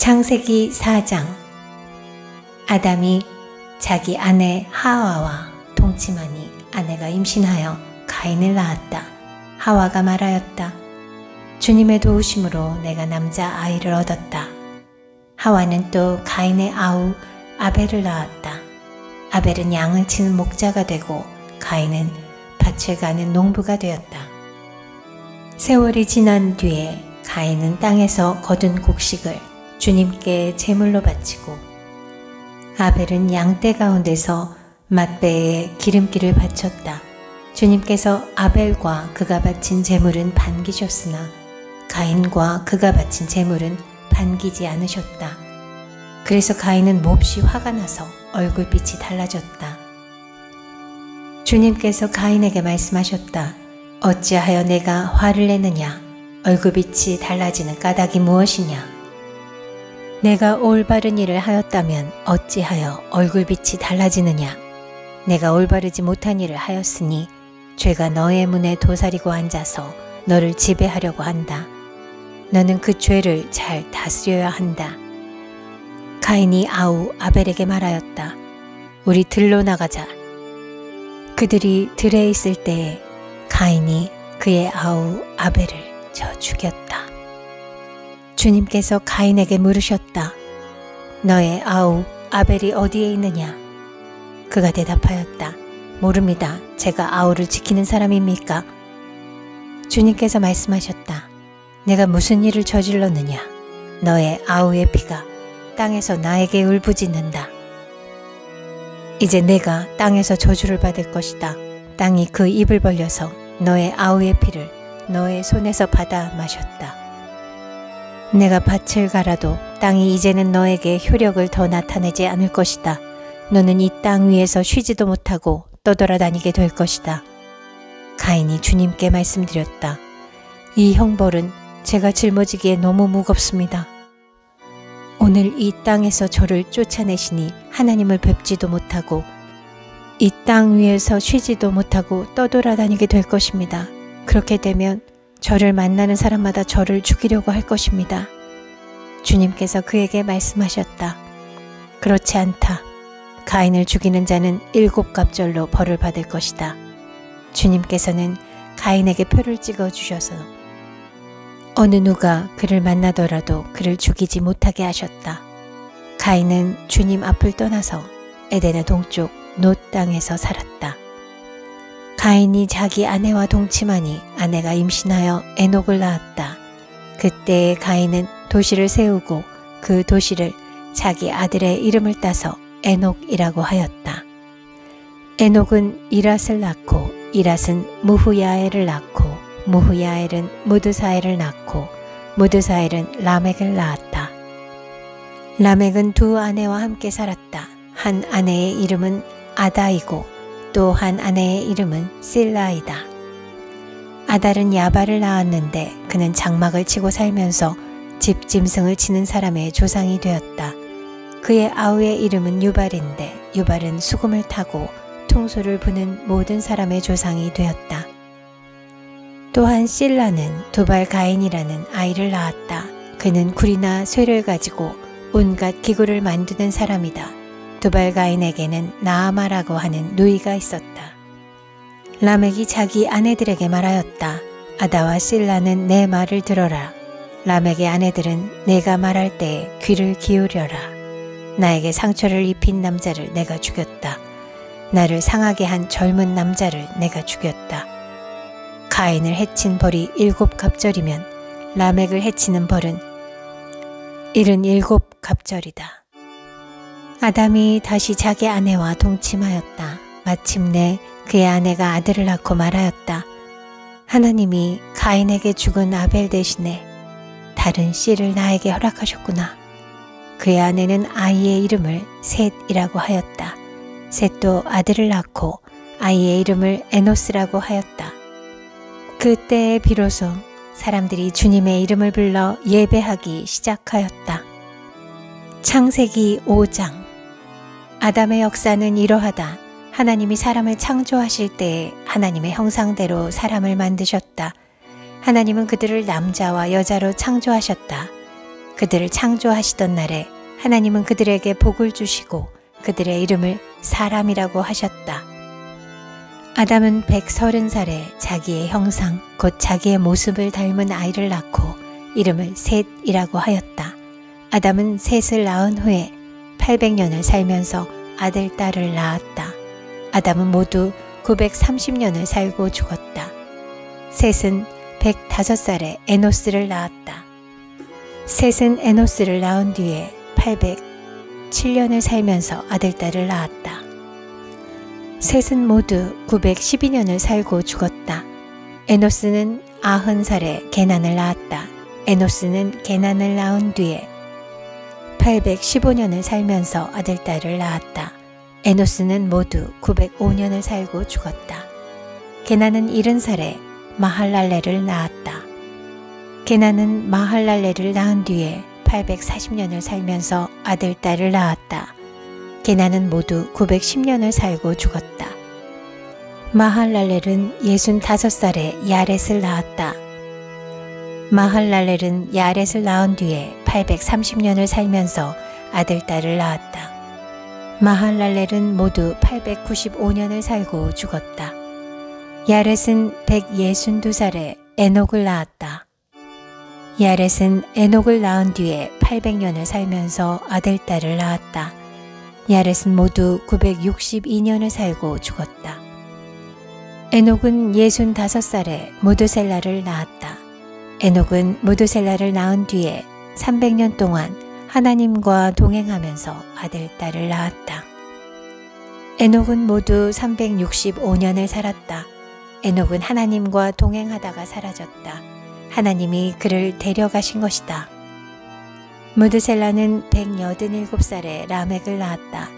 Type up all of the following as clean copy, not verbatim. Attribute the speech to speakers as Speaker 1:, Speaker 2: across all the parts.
Speaker 1: 창세기 4장. 아담이 자기 아내 하와와 동침하니 아내가 임신하여 가인을 낳았다. 하와가 말하였다. 주님의 도우심으로 내가 남자 아이를 얻었다. 하와는 또 가인의 아우 아벨을 낳았다. 아벨은 양을 치는 목자가 되고 가인은 밭을 가는 농부가 되었다. 세월이 지난 뒤에 가인은 땅에서 거둔 곡식을 주님께 제물로 바치고 아벨은 양떼 가운데서 맛배에 기름기를 바쳤다. 주님께서 아벨과 그가 바친 제물은 반기셨으나 가인과 그가 바친 제물은 반기지 않으셨다. 그래서 가인은 몹시 화가 나서 얼굴빛이 달라졌다. 주님께서 가인에게 말씀하셨다. 어찌하여 내가 화를 내느냐? 얼굴빛이 달라지는 까닭이 무엇이냐? 내가 올바른 일을 하였다면 어찌하여 얼굴빛이 달라지느냐? 내가 올바르지 못한 일을 하였으니 죄가 너의 문에 도사리고 앉아서 너를 지배하려고 한다. 너는 그 죄를 잘 다스려야 한다. 가인이 아우 아벨에게 말하였다. 우리 들로 나가자. 그들이 들에 있을 때에 가인이 그의 아우 아벨을 쳐 죽였다. 주님께서 가인에게 물으셨다. 너의 아우 아벨이 어디에 있느냐? 그가 대답하였다. 모릅니다. 제가 아우를 지키는 사람입니까? 주님께서 말씀하셨다. 내가 무슨 일을 저질렀느냐? 너의 아우의 피가 땅에서 나에게 울부짖는다. 이제 내가 땅에서 저주를 받을 것이다. 땅이 그 입을 벌려서 너의 아우의 피를 너의 손에서 받아 마셨다. 내가 밭을 갈아도 땅이 이제는 너에게 효력을 더 나타내지 않을 것이다. 너는 이 땅 위에서 쉬지도 못하고 떠돌아다니게 될 것이다. 가인이 주님께 말씀드렸다. 이 형벌은 제가 짊어지기에 너무 무겁습니다. 오늘 이 땅에서 저를 쫓아내시니 하나님을 뵙지도 못하고 이 땅 위에서 쉬지도 못하고 떠돌아다니게 될 것입니다. 그렇게 되면 저를 만나는 사람마다 저를 죽이려고 할 것입니다. 주님께서 그에게 말씀하셨다. 그렇지 않다. 가인을 죽이는 자는 7갑절로 벌을 받을 것이다. 주님께서는 가인에게 표를 찍어 주셔서 어느 누가 그를 만나더라도 그를 죽이지 못하게 하셨다. 가인은 주님 앞을 떠나서 에덴의 동쪽 놋 땅에서 살았다. 가인이 자기 아내와 동침하니 아내가 임신하여 에녹을 낳았다. 그때 가인은 도시를 세우고 그 도시를 자기 아들의 이름을 따서 에녹이라고 하였다. 에녹은 이랏을 낳고 이랏은 무후야엘을 낳고 무후야엘은 무드사엘을 낳고 무드사엘은 라멕을 낳았다. 라멕은 두 아내와 함께 살았다. 한 아내의 이름은 아다이고 또 한 아내의 이름은 실라이다. 아달은 야발을 낳았는데 그는 장막을 치고 살면서 집 짐승을 치는 사람의 조상이 되었다. 그의 아우의 이름은 유발인데 유발은 수금을 타고 퉁소를 부는 모든 사람의 조상이 되었다. 또한 실라는 두발 가인이라는 아이를 낳았다. 그는 굴이나 쇠를 가지고 온갖 기구를 만드는 사람이다. 두발 가인에게는 나아마라고 하는 누이가 있었다. 라멕이 자기 아내들에게 말하였다. 아다와 실라는 내 말을 들어라. 라멕의 아내들은 내가 말할 때에 귀를 기울여라. 나에게 상처를 입힌 남자를 내가 죽였다. 나를 상하게 한 젊은 남자를 내가 죽였다. 가인을 해친 벌이 7갑절이면 라멕을 해치는 벌은 77갑절이다. 아담이 다시 자기 아내와 동침하였다. 마침내 그의 아내가 아들을 낳고 말하였다. 하나님이 가인에게 죽은 아벨 대신에 다른 씨를 나에게 허락하셨구나. 그의 아내는 아이의 이름을 셋이라고 하였다. 셋도 아들을 낳고 아이의 이름을 에노스라고 하였다. 그때에 비로소 사람들이 주님의 이름을 불러 예배하기 시작하였다. 창세기 5장. 아담의 역사는 이러하다. 하나님이 사람을 창조하실 때에 하나님의 형상대로 사람을 만드셨다. 하나님은 그들을 남자와 여자로 창조하셨다. 그들을 창조하시던 날에 하나님은 그들에게 복을 주시고 그들의 이름을 사람이라고 하셨다. 아담은 130살에 자기의 형상 곧 자기의 모습을 닮은 아이를 낳고 이름을 셋이라고 하였다. 아담은 셋을 낳은 후에 800년을 살면서 아들, 딸을 낳았다. 아담은 모두 930년을 살고 죽었다. 셋은 105살에 에노스를 낳았다. 셋은 에노스를 낳은 뒤에 807년을 살면서 아들, 딸을 낳았다. 셋은 모두 912년을 살고 죽었다. 에노스는 90살에 게난을 낳았다. 에노스는 게난을 낳은 뒤에 815년을 살면서 아들, 딸을 낳았다. 에노스는 모두 905년을 살고 죽었다. 게난은 70살에 마할랄레를 낳았다. 게난은 마할랄레를 낳은 뒤에 840년을 살면서 아들, 딸을 낳았다. 게난은 모두 910년을 살고 죽었다. 마할랄렐은 65살에 야렛을 낳았다. 마할랄렐은 야렛을 낳은 뒤에 830년을 살면서 아들, 딸을 낳았다. 마할랄렐은 모두 895년을 살고 죽었다. 야렛은 162살에 에녹을 낳았다. 야렛은 에녹을 낳은 뒤에 800년을 살면서 아들, 딸을 낳았다. 야렛은 모두 962년을 살고 죽었다. 에녹은 65살에 무드셀라를 낳았다. 에녹은 무드셀라를 낳은 뒤에 300년 동안 하나님과 동행하면서 아들, 딸을 낳았다. 에녹은 모두 365년을 살았다. 에녹은 하나님과 동행하다가 사라졌다. 하나님이 그를 데려가신 것이다. 무드셀라는 187살에 라멕을 낳았다.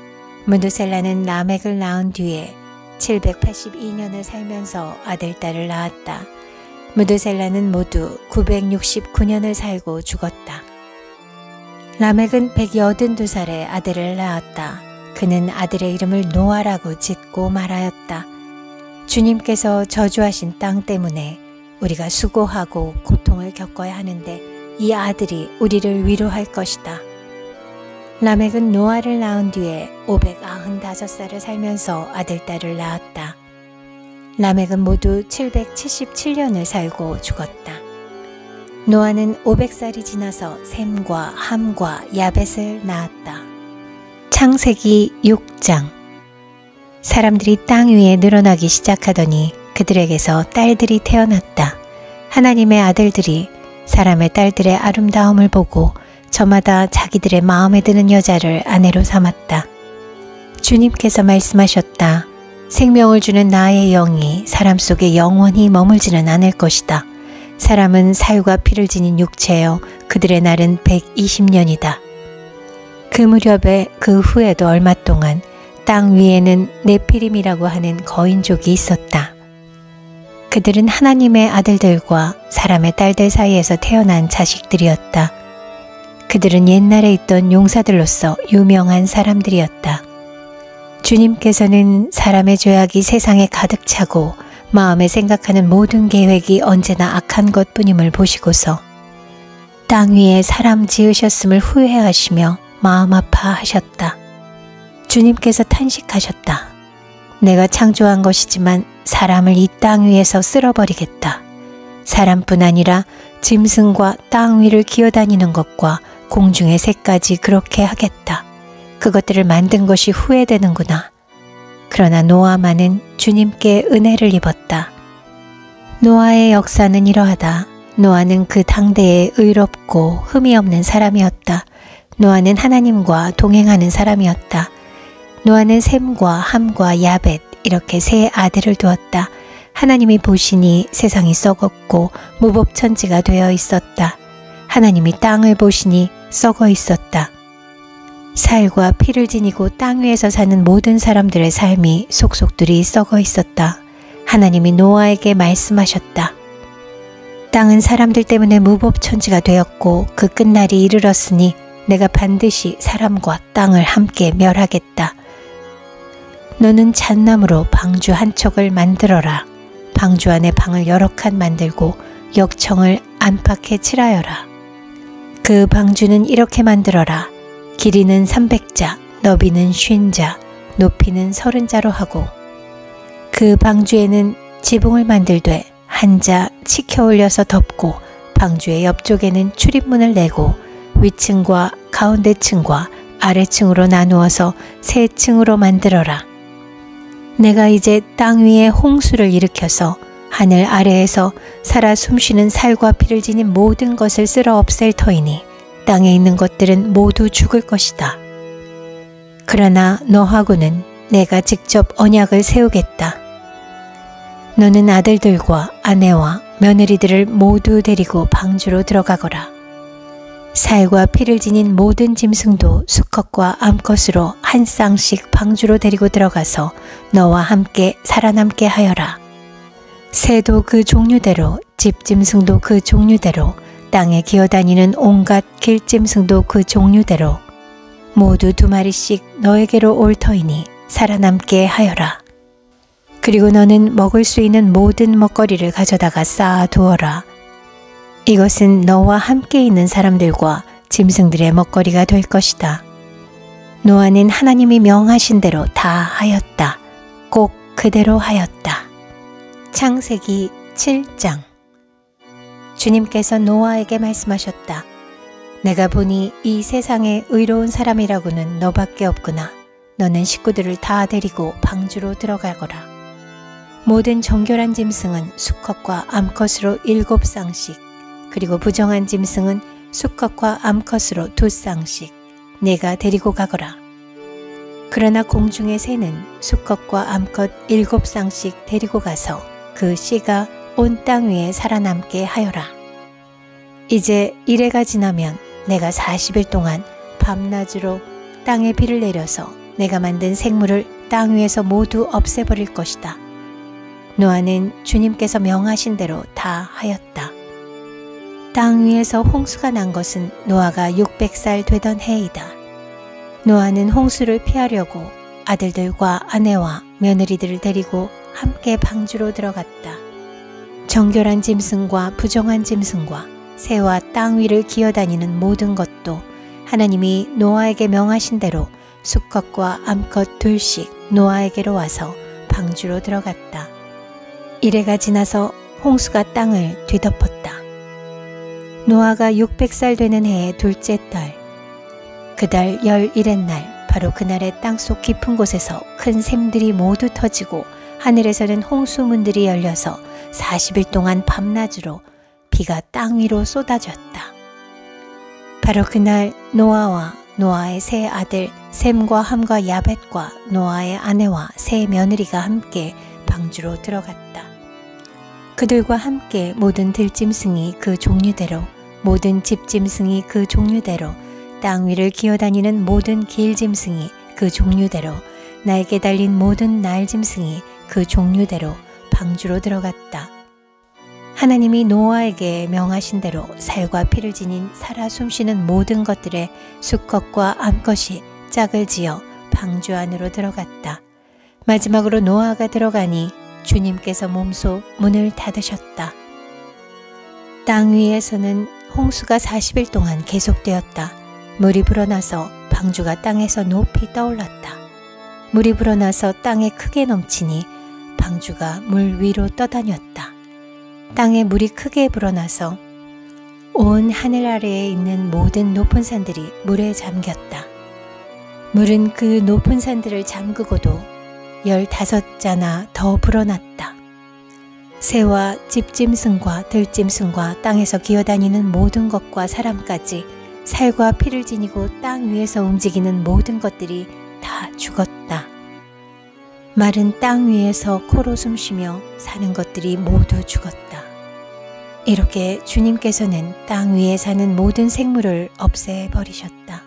Speaker 1: 무드셀라는 라멕을 낳은 뒤에 782년을 살면서 아들, 딸을 낳았다. 무드셀라는 모두 969년을 살고 죽었다. 라멕은 182살에 아들을 낳았다. 그는 아들의 이름을 노아라고 짓고 말하였다. 주님께서 저주하신 땅 때문에 우리가 수고하고 고통을 겪어야 하는데 이 아들이 우리를 위로할 것이다. 라멕은 노아를 낳은 뒤에 595살을 살면서 아들, 딸을 낳았다. 라멕은 모두 777년을 살고 죽었다. 노아는 500살이 지나서 셈과 함과 야벳을 낳았다. 창세기 6장. 사람들이 땅 위에 늘어나기 시작하더니 그들에게서 딸들이 태어났다. 하나님의 아들들이 사람의 딸들의 아름다움을 보고 저마다 자기들의 마음에 드는 여자를 아내로 삼았다. 주님께서 말씀하셨다. 생명을 주는 나의 영이 사람 속에 영원히 머물지는 않을 것이다. 사람은 살과 피를 지닌 육체여 그들의 날은 120년이다. 그 무렵에 그 후에도 얼마 동안 땅 위에는 네피림이라고 하는 거인족이 있었다. 그들은 하나님의 아들들과 사람의 딸들 사이에서 태어난 자식들이었다. 그들은 옛날에 있던 용사들로서 유명한 사람들이었다. 주님께서는 사람의 죄악이 세상에 가득 차고 마음에 생각하는 모든 계획이 언제나 악한 것뿐임을 보시고서 땅 위에 사람 지으셨음을 후회하시며 마음 아파하셨다. 주님께서 탄식하셨다. 내가 창조한 것이지만 사람을 이 땅 위에서 쓸어버리겠다. 사람뿐 아니라 짐승과 땅 위를 기어다니는 것과 공중의 새까지 그렇게 하겠다. 그것들을 만든 것이 후회되는구나. 그러나 노아만은 주님께 은혜를 입었다. 노아의 역사는 이러하다. 노아는 그 당대에 의롭고 흠이 없는 사람이었다. 노아는 하나님과 동행하는 사람이었다. 노아는 셈과 함과 야벳 이렇게 세 아들을 두었다. 하나님이 보시니 세상이 썩었고 무법천지가 되어 있었다. 하나님이 땅을 보시니 썩어 있었다. 살과 피를 지니고 땅 위에서 사는 모든 사람들의 삶이 속속들이 썩어 있었다. 하나님이 노아에게 말씀하셨다. 땅은 사람들 때문에 무법천지가 되었고 그 끝날이 이르렀으니 내가 반드시 사람과 땅을 함께 멸하겠다. 너는 잣나무로 방주 한 척을 만들어라. 방주 안에 방을 여러 칸 만들고 역청을 안팎에 칠하여라. 그 방주는 이렇게 만들어라. 길이는 300자, 너비는 50자, 높이는 30자로 하고 그 방주에는 지붕을 만들되 한 자 치켜 올려서 덮고 방주의 옆쪽에는 출입문을 내고 위층과 가운데층과 아래층으로 나누어서 세 층으로 만들어라. 내가 이제 땅 위에 홍수를 일으켜서 하늘 아래에서 살아 숨쉬는 살과 피를 지닌 모든 것을 쓸어 없앨 터이니 땅에 있는 것들은 모두 죽을 것이다. 그러나 너하고는 내가 직접 언약을 세우겠다. 너는 아들들과 아내와 며느리들을 모두 데리고 방주로 들어가거라. 살과 피를 지닌 모든 짐승도 수컷과 암컷으로 한 쌍씩 방주로 데리고 들어가서 너와 함께 살아남게 하여라. 새도 그 종류대로, 집짐승도 그 종류대로, 땅에 기어다니는 온갖 길짐승도 그 종류대로 모두 2마리씩 너에게로 올 터이니 살아남게 하여라. 그리고 너는 먹을 수 있는 모든 먹거리를 가져다가 쌓아 두어라. 이것은 너와 함께 있는 사람들과 짐승들의 먹거리가 될 것이다. 노아는 하나님이 명하신 대로 다 하였다. 꼭 그대로 하였다. 창세기 7장. 주님께서 노아에게 말씀하셨다. 내가 보니 이 세상에 의로운 사람이라고는 너밖에 없구나. 너는 식구들을 다 데리고 방주로 들어가거라. 모든 정결한 짐승은 수컷과 암컷으로 7쌍씩, 그리고 부정한 짐승은 수컷과 암컷으로 2쌍씩 내가 데리고 가거라. 그러나 공중의 새는 수컷과 암컷 7쌍씩 데리고 가서 그 씨가 온 땅 위에 살아남게 하여라. 이제 이래가 지나면 내가 40일 동안 밤낮으로 땅에 비를 내려서 내가 만든 생물을 땅 위에서 모두 없애버릴 것이다. 노아는 주님께서 명하신 대로 다 하였다. 땅 위에서 홍수가 난 것은 노아가 600살 되던 해이다. 노아는 홍수를 피하려고 아들들과 아내와 며느리들을 데리고 함께 방주로 들어갔다. 정결한 짐승과 부정한 짐승과 새와 땅 위를 기어다니는 모든 것도 하나님이 노아에게 명하신 대로 수컷과 암컷 2씩 노아에게로 와서 방주로 들어갔다. 이래가 지나서 홍수가 땅을 뒤덮었다. 노아가 600살 되는 해의 둘째 달, 그달 11의 날, 바로 그날의 땅속 깊은 곳에서 큰 샘들이 모두 터지고 하늘에서는 홍수문들이 열려서 40일 동안 밤낮으로 비가 땅 위로 쏟아졌다. 바로 그날 노아와 노아의 세 아들 셈과 함과 야벳과 노아의 아내와 세 며느리가 함께 방주로 들어갔다. 그들과 함께 모든 들짐승이 그 종류대로, 모든 집짐승이 그 종류대로, 땅 위를 기어다니는 모든 길짐승이 그 종류대로, 날개 달린 모든 날짐승이 그 종류대로 방주로 들어갔다. 하나님이 노아에게 명하신 대로 살과 피를 지닌 살아 숨쉬는 모든 것들의 수컷과 암컷이 짝을 지어 방주 안으로 들어갔다. 마지막으로 노아가 들어가니 주님께서 몸소 문을 닫으셨다. 땅 위에서는 홍수가 40일 동안 계속되었다. 물이 불어나서 방주가 땅에서 높이 떠올랐다. 물이 불어나서 땅에 크게 넘치니 방주가 물 위로 떠다녔다. 땅에 물이 크게 불어나서 온 하늘 아래에 있는 모든 높은 산들이 물에 잠겼다. 물은 그 높은 산들을 잠그고도 15자나 더 불어났다. 새와 집짐승과 들짐승과 땅에서 기어다니는 모든 것과 사람까지 살과 피를 지니고 땅 위에서 움직이는 모든 것들이 다 죽었다. 마른 땅 위에서 코로 숨쉬며 사는 것들이 모두 죽었다. 이렇게 주님께서는 땅 위에 사는 모든 생물을 없애버리셨다.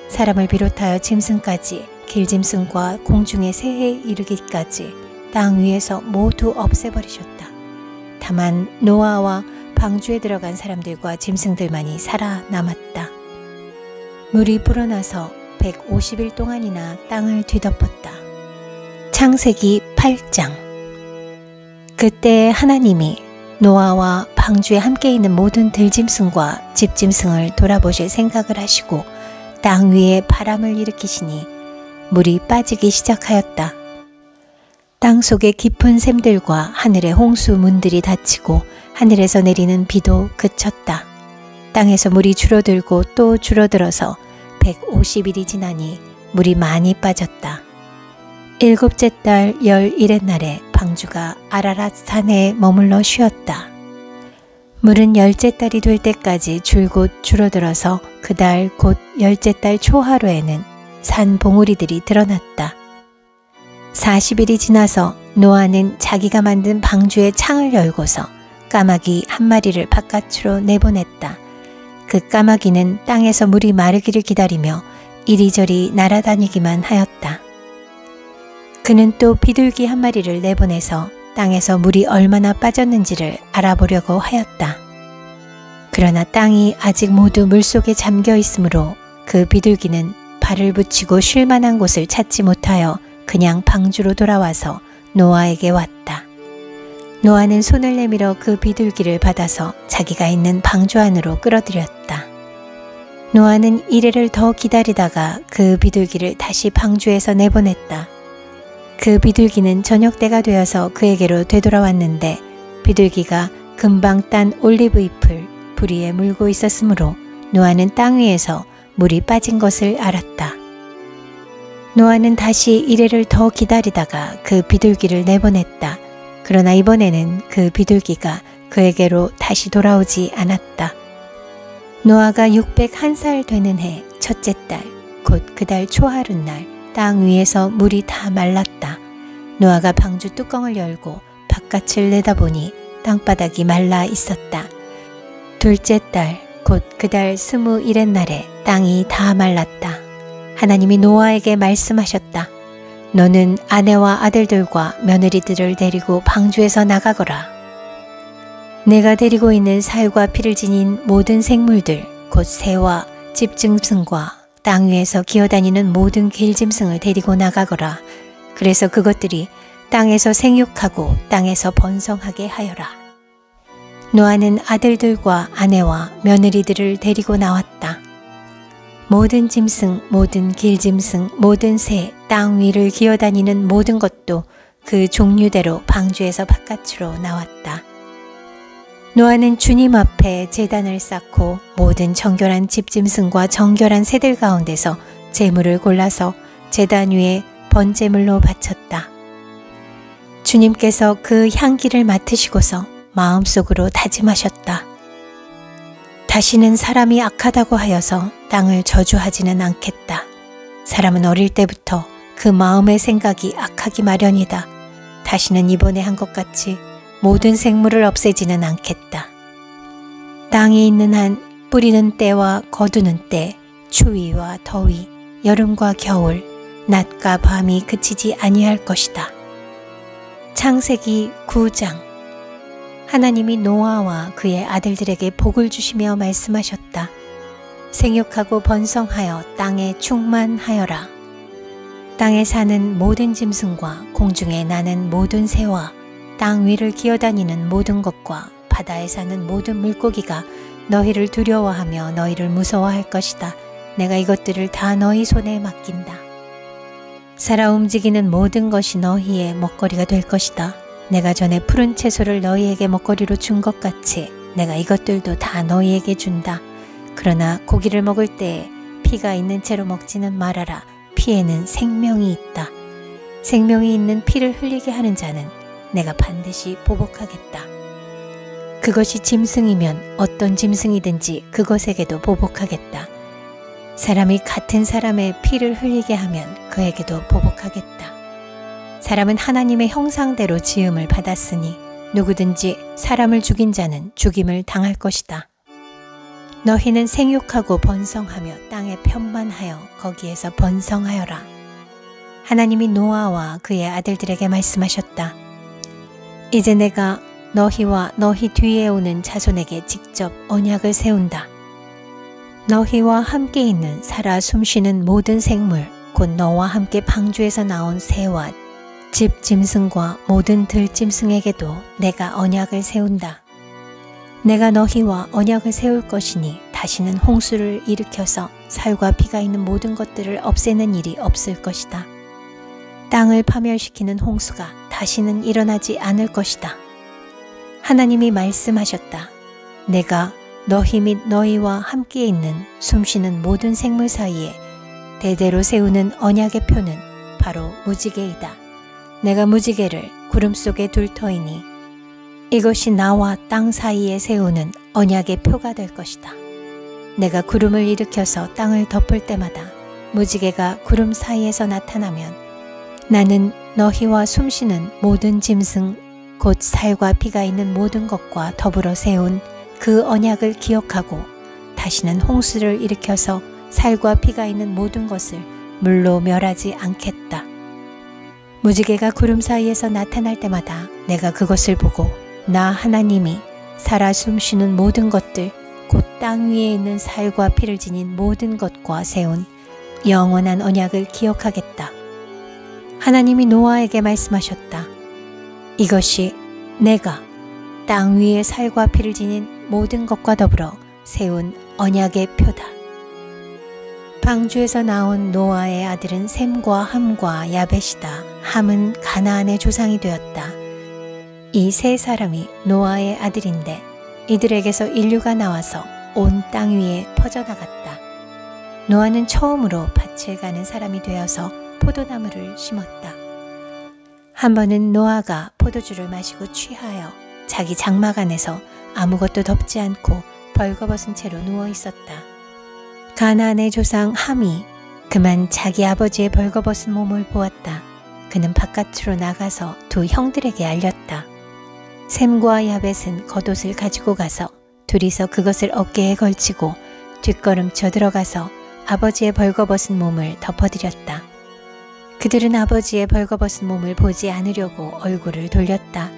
Speaker 1: 사람을 비롯하여 짐승까지, 길짐승과 공중의 새에 이르기까지 땅 위에서 모두 없애버리셨다. 다만 노아와 방주에 들어간 사람들과 짐승들만이 살아남았다. 물이 불어나서 150일 동안이나 땅을 뒤덮었다. 창세기 8장. 그때 하나님이 노아와 방주에 함께 있는 모든 들짐승과 집짐승을 돌아보실 생각을 하시고 땅 위에 바람을 일으키시니 물이 빠지기 시작하였다. 땅 속의 깊은 샘들과 하늘의 홍수 문들이 닫히고 하늘에서 내리는 비도 그쳤다. 땅에서 물이 줄어들고 또 줄어들어서 150일이 지나니 물이 많이 빠졌다. 7째 달 11의 날에 방주가 아라랏 산에 머물러 쉬었다. 물은 10째 달이 될 때까지 줄곧 줄어들어서 그달 곧 10째 달 초하루에는 산 봉우리들이 드러났다. 40일이 지나서 노아는 자기가 만든 방주의 창을 열고서 까마귀 한 마리를 바깥으로 내보냈다. 그 까마귀는 땅에서 물이 마르기를 기다리며 이리저리 날아다니기만 하였다. 그는 또 비둘기 한 마리를 내보내서 땅에서 물이 얼마나 빠졌는지를 알아보려고 하였다. 그러나 땅이 아직 모두 물속에 잠겨 있으므로 그 비둘기는 발을 붙이고 쉴 만한 곳을 찾지 못하여 그냥 방주로 돌아와서 노아에게 왔다. 노아는 손을 내밀어 그 비둘기를 받아서 자기가 있는 방주 안으로 끌어들였다. 노아는 이래를 더 기다리다가 그 비둘기를 다시 방주에서 내보냈다. 그 비둘기는 저녁 때가 되어서 그에게로 되돌아왔는데 비둘기가 금방 딴 올리브 잎을 부리에 물고 있었으므로 노아는 땅 위에서 물이 빠진 것을 알았다. 노아는 다시 이래를 더 기다리다가 그 비둘기를 내보냈다. 그러나 이번에는 그 비둘기가 그에게로 다시 돌아오지 않았다. 노아가 601살 되는 해 첫째 달, 곧 그달 초하룻날 땅 위에서 물이 다 말랐다. 노아가 방주 뚜껑을 열고 바깥을 내다보니 땅바닥이 말라 있었다. 둘째 달, 곧 그달 21의 날에 땅이 다 말랐다. 하나님이 노아에게 말씀하셨다. 너는 아내와 아들들과 며느리들을 데리고 방주에서 나가거라. 내가 데리고 있는 살과 피를 지닌 모든 생물들, 곧 새와 집짐승과 땅 위에서 기어다니는 모든 길짐승을 데리고 나가거라. 그래서 그것들이 땅에서 생육하고 땅에서 번성하게 하여라. 노아는 아들들과 아내와 며느리들을 데리고 나왔다. 모든 짐승, 모든 길짐승, 모든 새, 땅 위를 기어다니는 모든 것도 그 종류대로 방주에서 바깥으로 나왔다. 노아는 주님 앞에 제단을 쌓고 모든 정결한 집짐승과 정결한 새들 가운데서 제물을 골라서 제단 위에 번제물로 바쳤다. 주님께서 그 향기를 맡으시고서 마음속으로 다짐하셨다. 다시는 사람이 악하다고 하여서 땅을 저주하지는 않겠다. 사람은 어릴 때부터 그 마음의 생각이 악하기 마련이다. 다시는 이번에 한 것 같이 모든 생물을 없애지는 않겠다. 땅에 있는 한 뿌리는 때와 거두는 때, 추위와 더위, 여름과 겨울, 낮과 밤이 그치지 아니할 것이다. 창세기 9장. 하나님이 노아와 그의 아들들에게 복을 주시며 말씀하셨다. 생육하고 번성하여 땅에 충만하여라. 땅에 사는 모든 짐승과 공중에 나는 모든 새와 땅 위를 기어다니는 모든 것과 바다에 사는 모든 물고기가 너희를 두려워하며 너희를 무서워할 것이다. 내가 이것들을 다 너희 손에 맡긴다. 살아 움직이는 모든 것이 너희의 먹거리가 될 것이다. 내가 전에 푸른 채소를 너희에게 먹거리로 준 것 같이 내가 이것들도 다 너희에게 준다. 그러나 고기를 먹을 때에 피가 있는 채로 먹지는 말아라. 피에는 생명이 있다. 생명이 있는 피를 흘리게 하는 자는 내가 반드시 보복하겠다. 그것이 짐승이면 어떤 짐승이든지 그것에게도 보복하겠다. 사람이 같은 사람의 피를 흘리게 하면 그에게도 보복하겠다. 사람은 하나님의 형상대로 지음을 받았으니 누구든지 사람을 죽인 자는 죽임을 당할 것이다. 너희는 생육하고 번성하며 땅에 편만하여 거기에서 번성하여라. 하나님이 노아와 그의 아들들에게 말씀하셨다. 이제 내가 너희와 너희 뒤에 오는 자손에게 직접 언약을 세운다. 너희와 함께 있는 살아 숨쉬는 모든 생물, 곧 너와 함께 방주에서 나온 새와 집 짐승과 모든 들짐승에게도 내가 언약을 세운다. 내가 너희와 언약을 세울 것이니 다시는 홍수를 일으켜서 살과 피가 있는 모든 것들을 없애는 일이 없을 것이다. 땅을 파멸시키는 홍수가 다시는 일어나지 않을 것이다. 하나님이 말씀하셨다. 내가 너희 및 너희와 함께 있는 숨쉬는 모든 생물 사이에 대대로 세우는 언약의 표는 바로 무지개이다. 내가 무지개를 구름 속에 둘 터이니 이것이 나와 땅 사이에 세우는 언약의 표가 될 것이다. 내가 구름을 일으켜서 땅을 덮을 때마다 무지개가 구름 사이에서 나타나면 나는 너희와 숨쉬는 모든 짐승 곧 살과 피가 있는 모든 것과 더불어 세운 그 언약을 기억하고 다시는 홍수를 일으켜서 살과 피가 있는 모든 것을 물로 멸하지 않겠다. 무지개가 구름 사이에서 나타날 때마다 내가 그것을 보고 나 하나님이 살아 숨쉬는 모든 것들 곧 땅 위에 있는 살과 피를 지닌 모든 것과 세운 영원한 언약을 기억하겠다. 하나님이 노아에게 말씀하셨다. 이것이 내가 땅 위에 살과 피를 지닌 모든 것과 더불어 세운 언약의 표다. 방주에서 나온 노아의 아들은 셈과 함과 야벳이다. 함은 가나안의 조상이 되었다. 이 세 사람이 노아의 아들인데 이들에게서 인류가 나와서 온 땅 위에 퍼져나갔다. 노아는 처음으로 밭을 가는 사람이 되어서 포도나무를 심었다. 한 번은 노아가 포도주를 마시고 취하여 자기 장막 안에서 아무것도 덮지 않고 벌거벗은 채로 누워 있었다. 가나안의 조상 함이 그만 자기 아버지의 벌거벗은 몸을 보았다. 그는 바깥으로 나가서 두 형들에게 알렸다. 셈과 야벳은 겉옷을 가지고 가서 둘이서 그것을 어깨에 걸치고 뒷걸음쳐 들어가서 아버지의 벌거벗은 몸을 덮어드렸다. 그들은 아버지의 벌거벗은 몸을 보지 않으려고 얼굴을 돌렸다.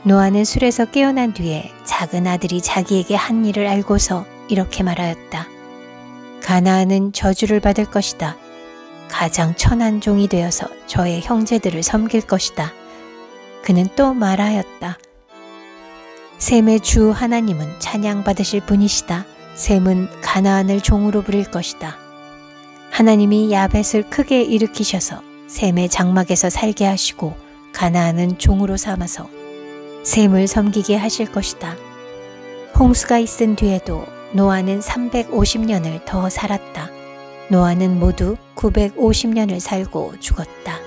Speaker 1: 노아는 술에서 깨어난 뒤에 작은 아들이 자기에게 한 일을 알고서 이렇게 말하였다. 가나안은 저주를 받을 것이다. 가장 천한 종이 되어서 저의 형제들을 섬길 것이다. 그는 또 말하였다. 셈의 주 하나님은 찬양받으실 분이시다. 셈은 가나안을 종으로 부릴 것이다. 하나님이 야벳을 크게 일으키셔서 셈의 장막에서 살게 하시고 가나안은 종으로 삼아서 셈을 섬기게 하실 것이다. 홍수가 있은 뒤에도 노아는 350년을 더 살았다. 노아는 모두 950년을 살고 죽었다.